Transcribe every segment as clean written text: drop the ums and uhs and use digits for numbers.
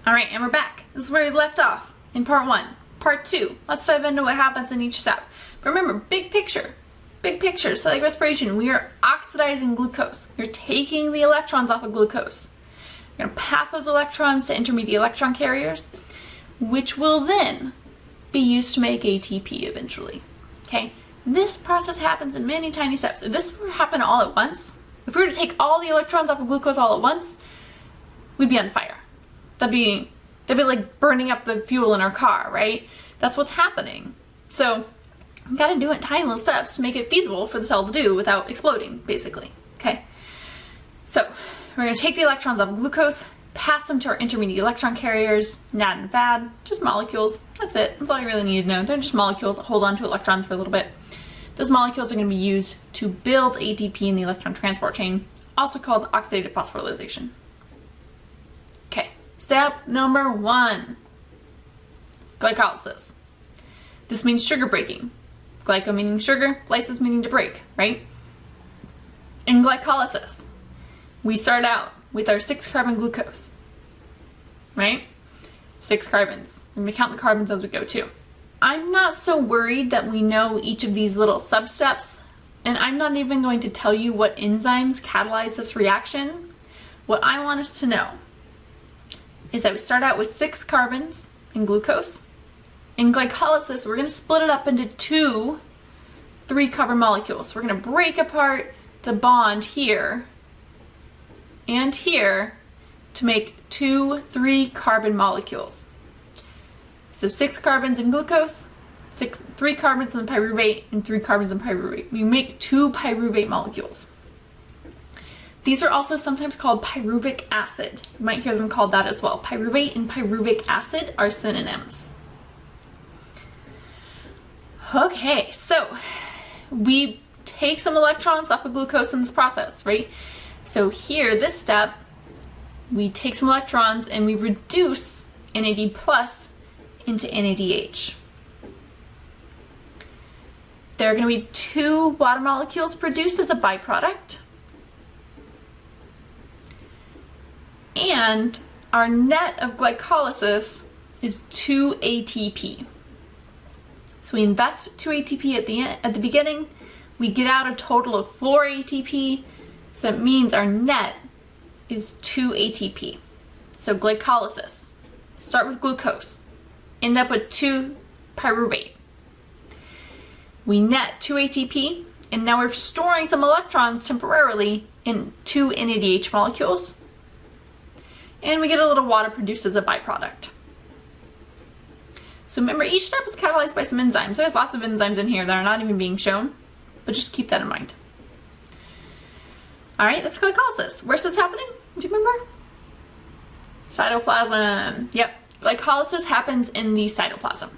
Alright, and we're back. This is where we left off in part 1. Part 2, let's dive into what happens in each step. But remember, big picture, cellular respiration, we are oxidizing glucose. We're taking the electrons off of glucose. We're going to pass those electrons to intermediate electron carriers, which will then be used to make ATP eventually. Okay? This process happens in many tiny steps. If this were to happen all at once, if we were to take all the electrons off of glucose all at once, we'd be on fire. That'd be like burning up the fuel in our car, right? That's what's happening. So we gotta do it in tiny little steps to make it feasible for the cell to do without exploding, basically. Okay? So we're gonna take the electrons off of glucose, pass them to our intermediate electron carriers, NAD and FAD, just molecules. That's it. That's all you really need to know. They're just molecules that hold on to electrons for a little bit. Those molecules are going to be used to build ATP in the electron transport chain, also called oxidative phosphorylation. Okay, step number 1, glycolysis. This means sugar breaking. Glyco meaning sugar, lysis meaning to break, right? In glycolysis, we start out with our 6-carbon glucose, right? 6 carbons. We're going to count the carbons as we go too. I'm not so worried that we know each of these little sub-steps, and I'm not even going to tell you what enzymes catalyze this reaction. What I want us to know is that we start out with 6 carbons in glucose. In glycolysis, we're going to split it up into 2 3-carbon molecules. We're going to break apart the bond here and here to make 2 3-carbon molecules. So 6 carbons in glucose, 3 carbons in pyruvate, and 3 carbons in pyruvate. We make 2 pyruvate molecules. These are also sometimes called pyruvic acid. You might hear them called that as well. Pyruvate and pyruvic acid are synonyms. Okay, so we take some electrons off of glucose in this process, right? So here, this step, we take some electrons and we reduce NAD plus into NADH. There are going to be 2 water molecules produced as a byproduct. And our net of glycolysis is 2 ATP. So we invest 2 ATP at the beginning. We get out a total of 4 ATP. So it means our net is 2 ATP. So glycolysis. Start with glucose. End up with 2 pyruvate. We net 2 ATP, and now we're storing some electrons temporarily in 2 NADH molecules. And we get a little water produced as a byproduct. So remember, each step is catalyzed by some enzymes. There's lots of enzymes in here that are not even being shown, but just keep that in mind. Alright, that's glycolysis. Where's this happening? Do you remember? Cytoplasm. Yep. Glycolysis happens in the cytoplasm.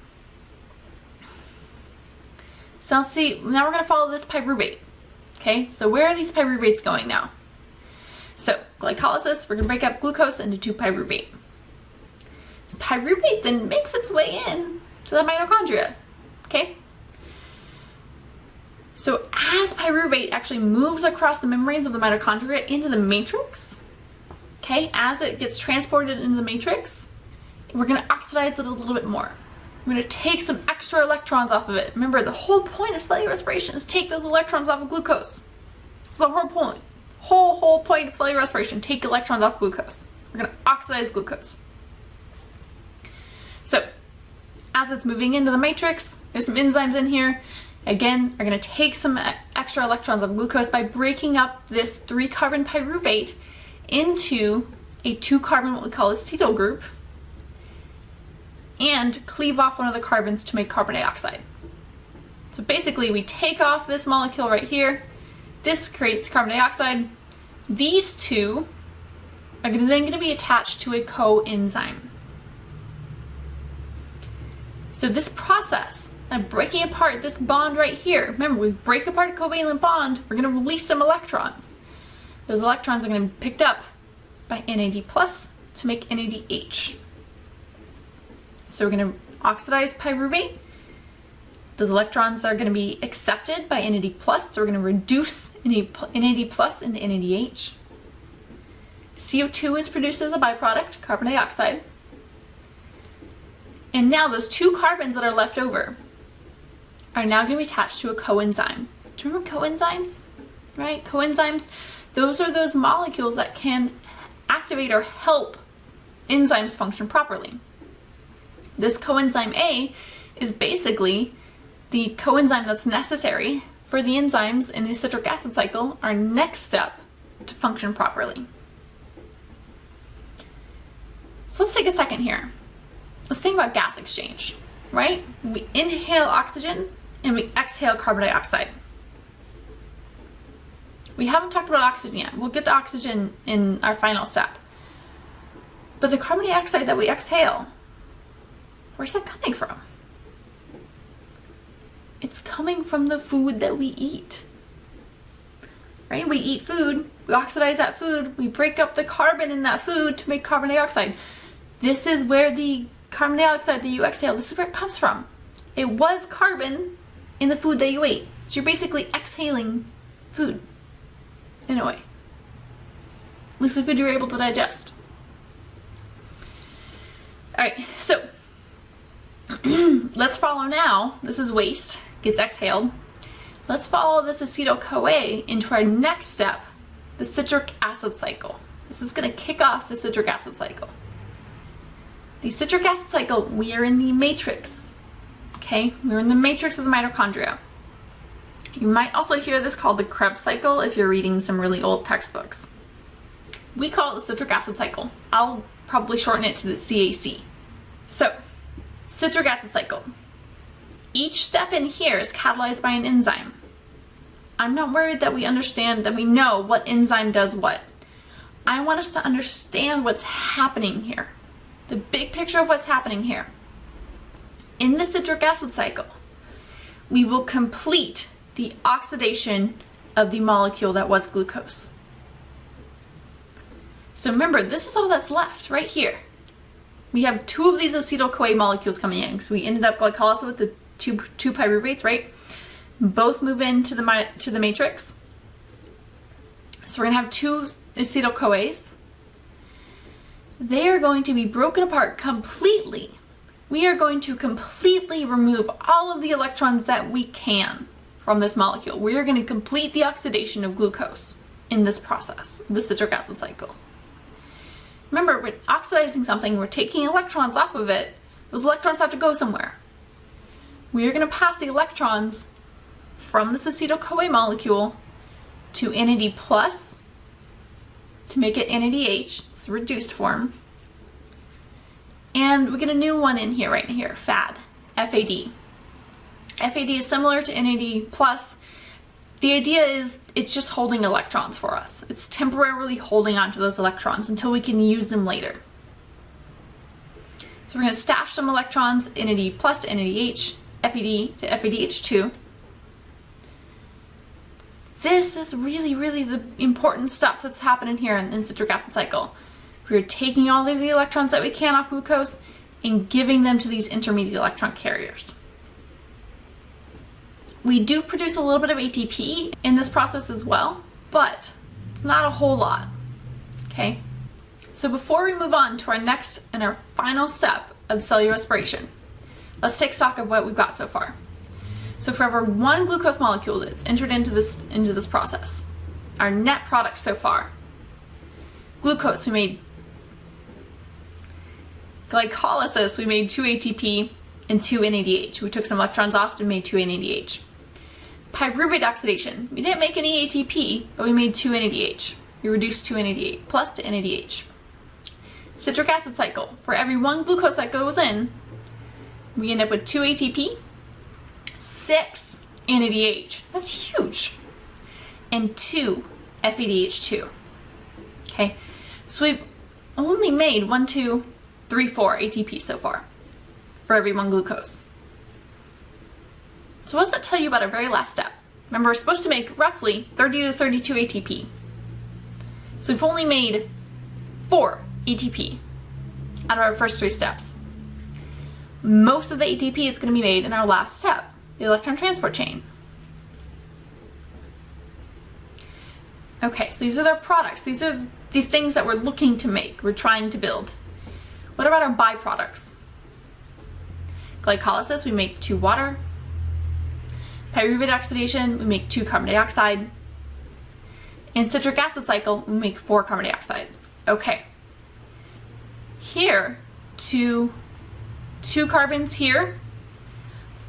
So let's see, now we're going to follow this pyruvate. Okay, so where are these pyruvates going now? So, glycolysis, we're going to break up glucose into 2 pyruvate. Pyruvate then makes its way in to the mitochondria. Okay? So as pyruvate actually moves across the membranes of the mitochondria into the matrix, okay, as it gets transported into the matrix, we're going to oxidize it a little bit more. We're going to take some extra electrons off of it. Remember, the whole point of cellular respiration is take those electrons off of glucose. That's the whole point. Whole point of cellular respiration, take electrons off glucose. We're going to oxidize glucose. So, as it's moving into the matrix, there's some enzymes in here. Again, are going to take some extra electrons of glucose by breaking up this 3-carbon pyruvate into a 2-carbon, what we call acetyl group, and cleave off one of the carbons to make carbon dioxide. So basically, we take off this molecule right here. This creates carbon dioxide. These 2 are then going to be attached to a coenzyme. So this process of breaking apart this bond right here, remember, we break apart a covalent bond, we're going to release some electrons. Those electrons are going to be picked up by NAD plus to make NADH. So we're going to oxidize pyruvate. Those electrons are going to be accepted by NAD+, so we're going to reduce NAD+ into NADH. CO2 is produced as a byproduct, carbon dioxide. And now those 2 carbons that are left over are now going to be attached to a coenzyme. Do you remember coenzymes? Right? Coenzymes, those are those molecules that can activate or help enzymes function properly. This coenzyme A is basically the coenzyme that's necessary for the enzymes in the citric acid cycle, our next step to function properly. So let's take a second here. Let's think about gas exchange, right? We inhale oxygen and we exhale carbon dioxide. We haven't talked about oxygen yet. We'll get to oxygen in our final step. But the carbon dioxide that we exhale, where's that coming from? It's coming from the food that we eat. Right? We eat food, we oxidize that food, we break up the carbon in that food to make carbon dioxide. This is where the carbon dioxide that you exhale, this is where it comes from. It was carbon in the food that you ate. So you're basically exhaling food in a way. At least the food you were able to digest. Alright, so let's follow now. This is waste, gets exhaled. Let's follow this acetyl-CoA into our next step, the citric acid cycle. This is going to kick off the citric acid cycle. The citric acid cycle, we are in the matrix. Okay, we're in the matrix of the mitochondria. You might also hear this called the Krebs cycle if you're reading some really old textbooks. We call it the citric acid cycle. I'll probably shorten it to the CAC. So, citric acid cycle. Each step in here is catalyzed by an enzyme. I'm not worried that we understand, that we know what enzyme does what. I want us to understand what's happening here. The big picture of what's happening here. In the citric acid cycle, we will complete the oxidation of the molecule that was glucose. So remember, this is all that's left right here. We have 2 of these acetyl-CoA molecules coming in, so we ended up glycolysis with the two pyruvates, right? Both move into the matrix. So we're going to have 2 acetyl-CoAs. They are going to be broken apart completely. We are going to completely remove all of the electrons that we can from this molecule. We are going to complete the oxidation of glucose in this process, the citric acid cycle. Remember, we're oxidizing something, we're taking electrons off of it. Those electrons have to go somewhere. We are going to pass the electrons from this acetyl-CoA molecule to NAD+, to make it NADH, it's a reduced form. And we get a new one in here, right in here, FAD, FAD. FAD is similar to NAD+. The idea is it's just holding electrons for us. It's temporarily holding onto those electrons until we can use them later. So we're going to stash some electrons, NAD+ to NADH, FAD to FADH2. This is really, really the important stuff that's happening here in the citric acid cycle. We're taking all of the electrons that we can off glucose and giving them to these intermediate electron carriers. We do produce a little bit of ATP in this process as well, but it's not a whole lot, okay? So before we move on to our next and our final step of cellular respiration, let's take stock of what we've got so far. So for every 1 glucose molecule that's entered into this process, our net product so far, glucose, we made glycolysis, we made 2 ATP and 2 NADH. We took some electrons off and made 2 NADH. Pyruvate oxidation, we didn't make any ATP, but we made 2 NADH. We reduced 2 NADH plus to NADH. Citric acid cycle, for every 1 glucose that goes in, we end up with 2 ATP, 6 NADH, that's huge, and 2 FADH2. Okay, so we've only made 1, 2, 3, 4 ATP so far for every 1 glucose. So what does that tell you about our very last step? Remember, we're supposed to make roughly 30 to 32 ATP. So we've only made 4 ATP out of our first 3 steps. Most of the ATP is going to be made in our last step, the electron transport chain. Okay, so these are our products. These are the things that we're looking to make, we're trying to build. What about our byproducts? Glycolysis, we make 2 water. Pyruvate oxidation, we make 2 carbon dioxide. In citric acid cycle, we make 4 carbon dioxide. Okay. Here, 2 carbons here,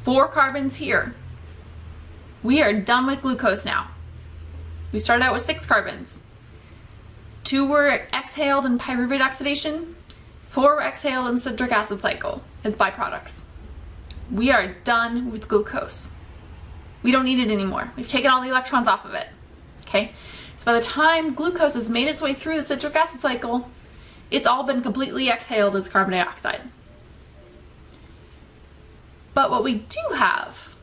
4 carbons here. We are done with glucose now. We started out with 6 carbons. 2 were exhaled in pyruvate oxidation, 4 were exhaled in citric acid cycle as byproducts. We are done with glucose. We don't need it anymore. We've taken all the electrons off of it. Okay? So by the time glucose has made its way through the citric acid cycle, it's all been completely exhaled as carbon dioxide. But what we do have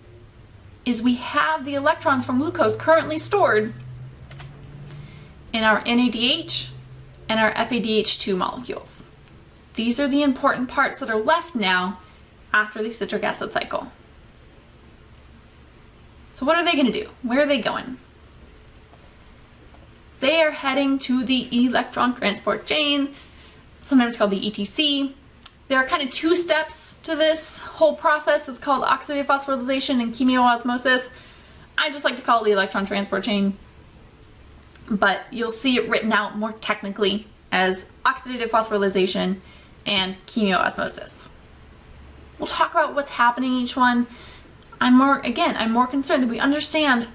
is we have the electrons from glucose currently stored in our NADH and our FADH2 molecules. These are the important parts that are left now after the citric acid cycle. So what are they going to do? Where are they going? They are heading to the electron transport chain, sometimes called the ETC. There are kind of 2 steps to this whole process. It's called oxidative phosphorylation and chemiosmosis. I just like to call it the electron transport chain, but you'll see it written out more technically as oxidative phosphorylation and chemiosmosis. We'll talk about what's happening in each one. I'm more concerned that we understand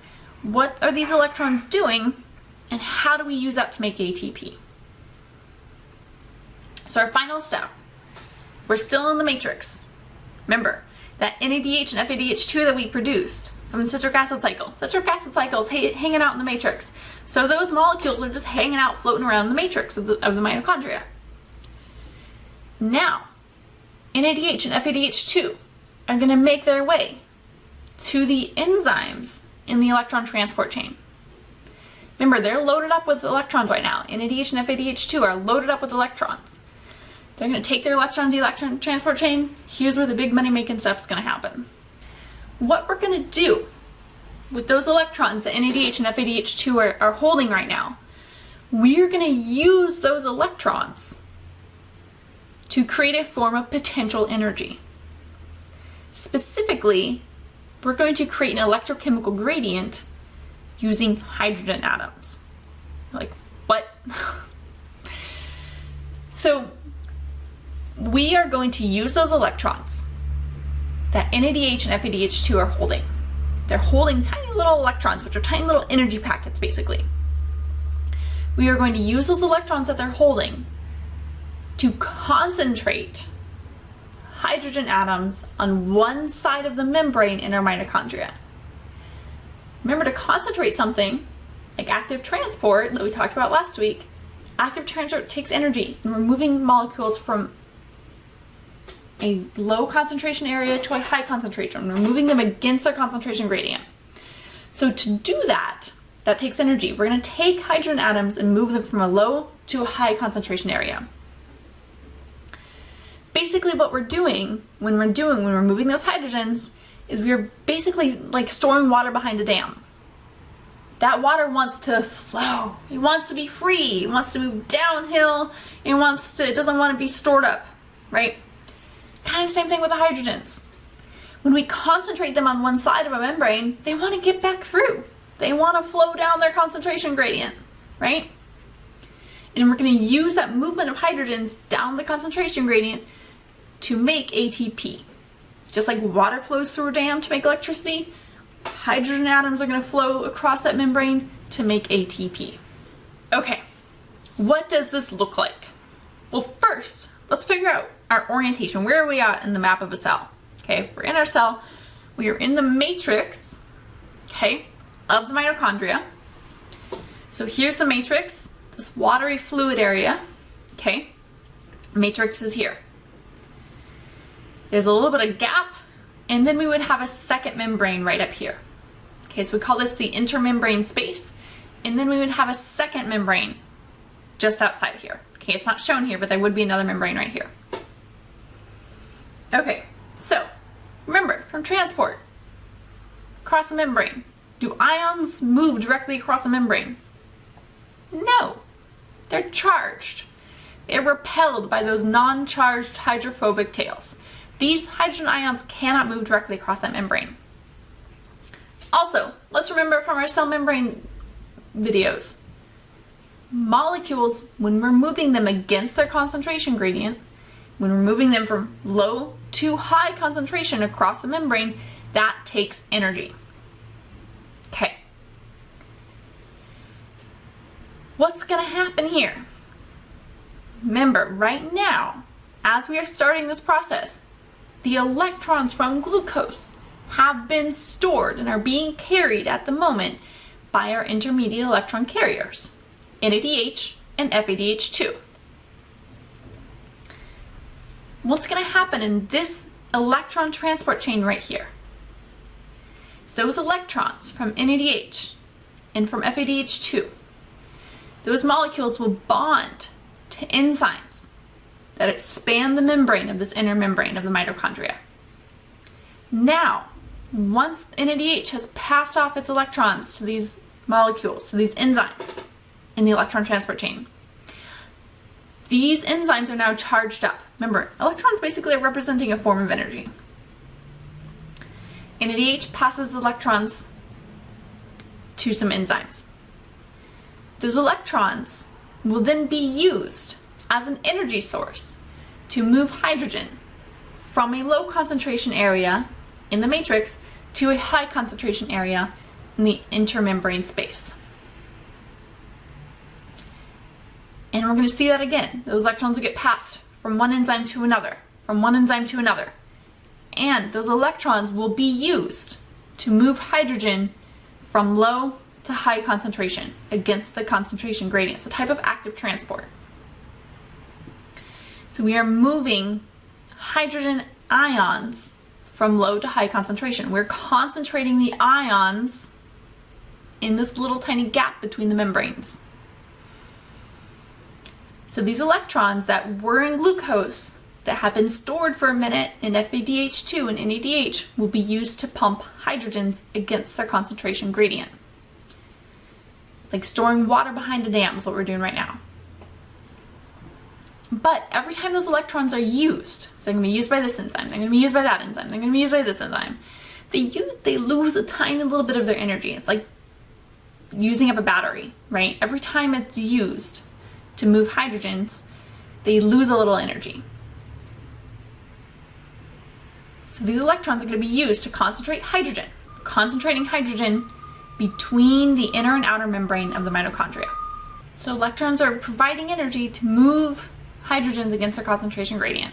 what are these electrons doing and how do we use that to make ATP. So our final step, we're still in the matrix. Remember, that NADH and FADH2 that we produced from the citric acid cycle is hanging out in the matrix. So those molecules are just hanging out, floating around in the matrix of the mitochondria. Now, NADH and FADH2 are going to make their way to the enzymes in the electron transport chain. Remember, they're loaded up with electrons right now. NADH and FADH2 are loaded up with electrons. They're going to take their electrons to the electron transport chain. Here's where the big money-making step is going to happen. What we're going to do with those electrons that NADH and FADH2 are holding right now, we're going to use those electrons to create a form of potential energy. Specifically, we're going to create an electrochemical gradient using hydrogen atoms. Like, what? So, we are going to use those electrons that NADH and FADH2 are holding. They're holding tiny little electrons, which are tiny little energy packets, basically. We are going to use those electrons that they're holding to concentrate hydrogen atoms on one side of the membrane in our mitochondria. Remember, to concentrate something, like active transport that we talked about last week, active transport takes energy, and we're moving molecules from a low concentration area to a high concentration. We're moving them against their concentration gradient. So to do that, that takes energy. We're going to take hydrogen atoms and move them from a low to a high concentration area. Basically what we're doing when we're moving those hydrogens is we're basically like storing water behind a dam. That water wants to flow. It wants to be free. It wants to move downhill. It doesn't want to be stored up, right? Kind of the same thing with the hydrogens. When we concentrate them on one side of a membrane, they want to get back through. They want to flow down their concentration gradient, right? And we're going to use that movement of hydrogens down the concentration gradient to make ATP. Just like water flows through a dam to make electricity, hydrogen atoms are going to flow across that membrane to make ATP. Okay, what does this look like? Well, first, let's figure out our orientation. Where are we at in the map of a cell? Okay, if we're in our cell, we are in the matrix, okay, of the mitochondria. So here's the matrix, this watery fluid area, okay? Matrix is here. There's a little bit of gap, and then we would have a second membrane right up here. Okay, so we call this the intermembrane space, and then we would have a second membrane just outside of here. Okay, it's not shown here, but there would be another membrane right here. Okay, so remember, from transport, across the membrane, do ions move directly across the membrane? No, they're charged. They're repelled by those non-charged hydrophobic tails. These hydrogen ions cannot move directly across that membrane. Also, let's remember from our cell membrane videos, molecules, when we're moving them against their concentration gradient, when we're moving them from low to high concentration across the membrane, that takes energy. Okay. What's going to happen here? Remember, right now, as we are starting this process, the electrons from glucose have been stored and are being carried at the moment by our intermediate electron carriers, NADH and FADH2. What's going to happen in this electron transport chain right here? Those electrons from NADH and from FADH2, those molecules will bond to enzymes that expand the membrane of this inner membrane of the mitochondria. Now, once NADH has passed off its electrons to these molecules, to these enzymes in the electron transport chain, these enzymes are now charged up. Remember, electrons basically are representing a form of energy. NADH passes electrons to some enzymes. Those electrons will then be used as an energy source to move hydrogen from a low concentration area in the matrix to a high concentration area in the intermembrane space. And we're going to see that again. Those electrons will get passed from one enzyme to another, from one enzyme to another. And those electrons will be used to move hydrogen from low to high concentration against the concentration gradient. It's a type of active transport. So we are moving hydrogen ions from low to high concentration. We're concentrating the ions in this little tiny gap between the membranes. So these electrons that were in glucose that have been stored for a minute in FADH2 and NADH will be used to pump hydrogens against their concentration gradient. Like storing water behind a dam is what we're doing right now. But every time those electrons are used, so they're going to be used by this enzyme, they're going to be used by that enzyme, they're going to be used by this enzyme, they lose a tiny little bit of their energy. It's like using up a battery, right? Every time it's used to move hydrogens, they lose a little energy. So these electrons are going to be used to concentrate hydrogen, concentrating hydrogen between the inner and outer membrane of the mitochondria. So electrons are providing energy to move hydrogens against their concentration gradient.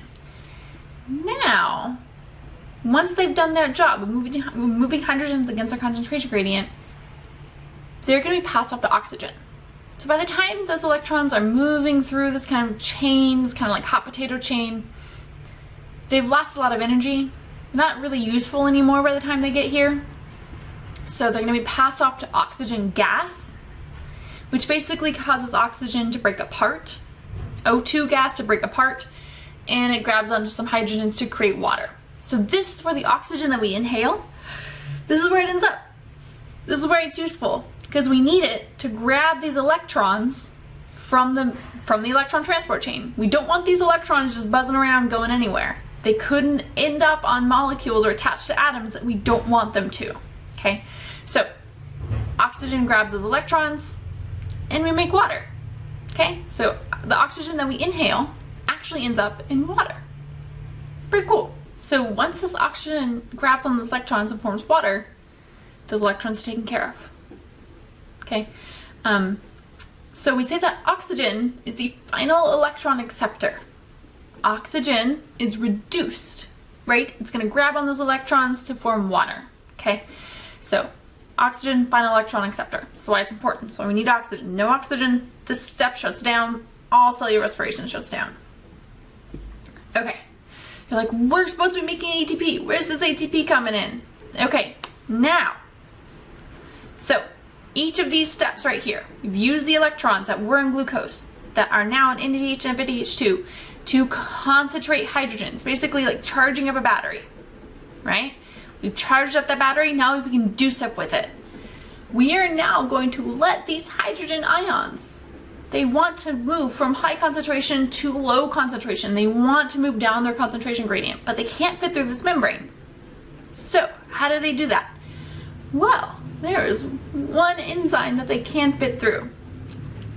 Now, once they've done their job of moving hydrogens against their concentration gradient, they're going to be passed off to oxygen. So by the time those electrons are moving through this kind of chain, this kind of like hot potato chain, they've lost a lot of energy, not really useful anymore by the time they get here. So they're going to be passed off to oxygen gas, which basically causes oxygen to break apart, O2 gas to break apart, and it grabs onto some hydrogens to create water. So this is where the oxygen that we inhale, this is where it ends up. This is where it's useful, because we need it to grab these electrons from the electron transport chain. We don't want these electrons just buzzing around going anywhere. They couldn't end up on molecules or attached to atoms that we don't want them to. Okay, so oxygen grabs those electrons and we make water. Okay, so the oxygen that we inhale actually ends up in water. Pretty cool. So once this oxygen grabs on those electrons and forms water, those electrons are taken care of. Okay, so we say that oxygen is the final electron acceptor. Oxygen is reduced, right? It's going to grab on those electrons to form water. Okay, so oxygen, final electron acceptor. That's why it's important. So we need oxygen. No oxygen, this step shuts down. All cellular respiration shuts down. Okay, you're like, we're supposed to be making ATP. Where's this ATP coming in? Okay, now, so each of these steps right here, we've used the electrons that were in glucose that are now in NADH and FADH2 to concentrate hydrogens, basically like charging up a battery, right? We've charged up that battery, now we can do stuff with it. We are now going to let these hydrogen ions they want to move from high concentration to low concentration. They want to move down their concentration gradient, but they can't fit through this membrane. So how do they do that? Well, there is one enzyme that they can fit through.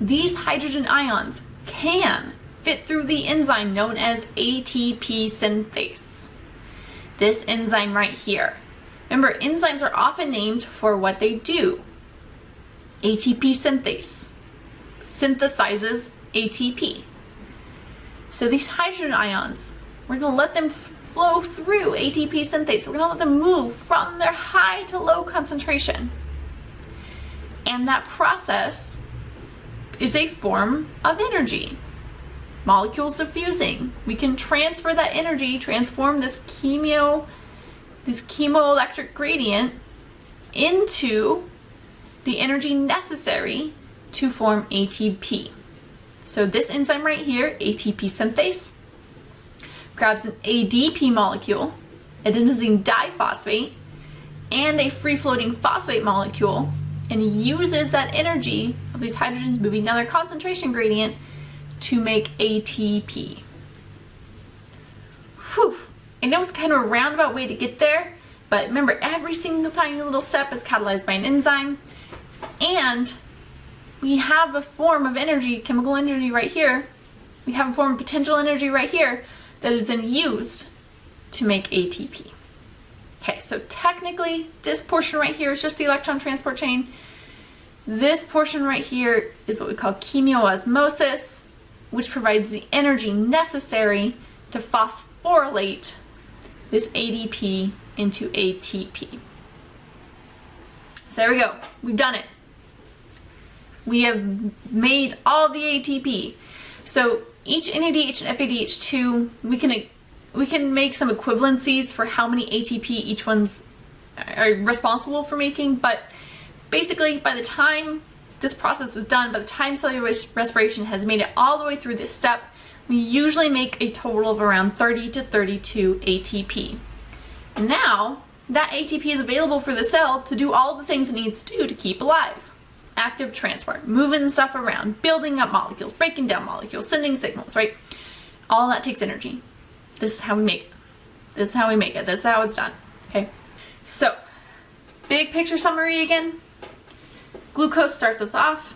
These hydrogen ions can fit through the enzyme known as ATP synthase. This enzyme right here. Remember, enzymes are often named for what they do. ATP synthase synthesizes ATP. So these hydrogen ions, we're going to let them flow through ATP synthase. We're going to let them move from their high to low concentration. And that process is a form of energy. Molecules diffusing. We can transfer that energy, transform this chemoelectric gradient into the energy necessary to form ATP. So this enzyme right here, ATP synthase, grabs an ADP molecule, adenosine diphosphate, and a free-floating phosphate molecule, and uses that energy of these hydrogens moving down their concentration gradient to make ATP. Whew. I know it's kind of a roundabout way to get there, but remember, every single tiny little step is catalyzed by an enzyme, and we have a form of energy, chemical energy right here. We have a form of potential energy right here that is then used to make ATP. Okay, so technically, this portion right here is just the electron transport chain. This portion right here is what we call chemiosmosis, which provides the energy necessary to phosphorylate this ADP into ATP. So there we go. We've done it. We have made all the ATP. So each NADH and FADH2, we can make some equivalencies for how many ATP each one's are responsible for making, but basically by the time this process is done, by the time cellular respiration has made it all the way through this step, we usually make a total of around 30 to 32 ATP. Now, that ATP is available for the cell to do all the things it needs to do to keep alive. Active transport, moving stuff around, building up molecules, breaking down molecules, sending signals, right? All that takes energy. This is how we make it. This is how we make it. This is how it's done. Okay? So, big picture summary again. Glucose starts us off.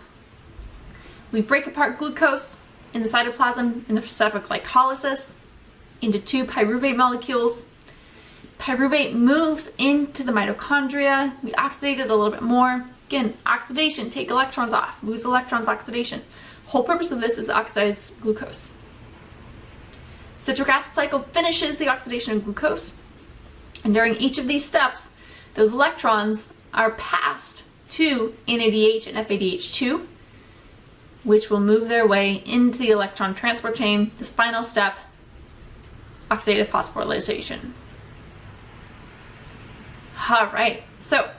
We break apart glucose in the cytoplasm in the step of glycolysis into two pyruvate molecules. Pyruvate moves into the mitochondria. We oxidate it a little bit more. Again, oxidation, take electrons off, lose electrons, oxidation. Whole purpose of this is to oxidize glucose. Citric acid cycle finishes the oxidation of glucose, and during each of these steps, those electrons are passed to NADH and FADH2, which will move their way into the electron transport chain, this final step, oxidative phosphorylation. All right, so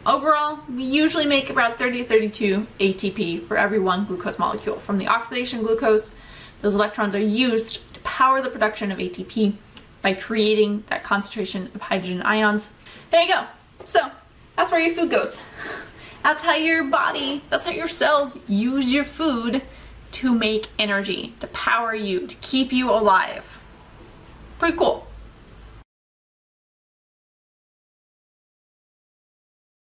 overall, we usually make about 30 to 32 ATP for every one glucose molecule. From the oxidation glucose, those electrons are used to power the production of ATP by creating that concentration of hydrogen ions. There you go. So that's where your food goes. That's how your body, that's how your cells use your food to make energy, to power you, to keep you alive. Pretty cool.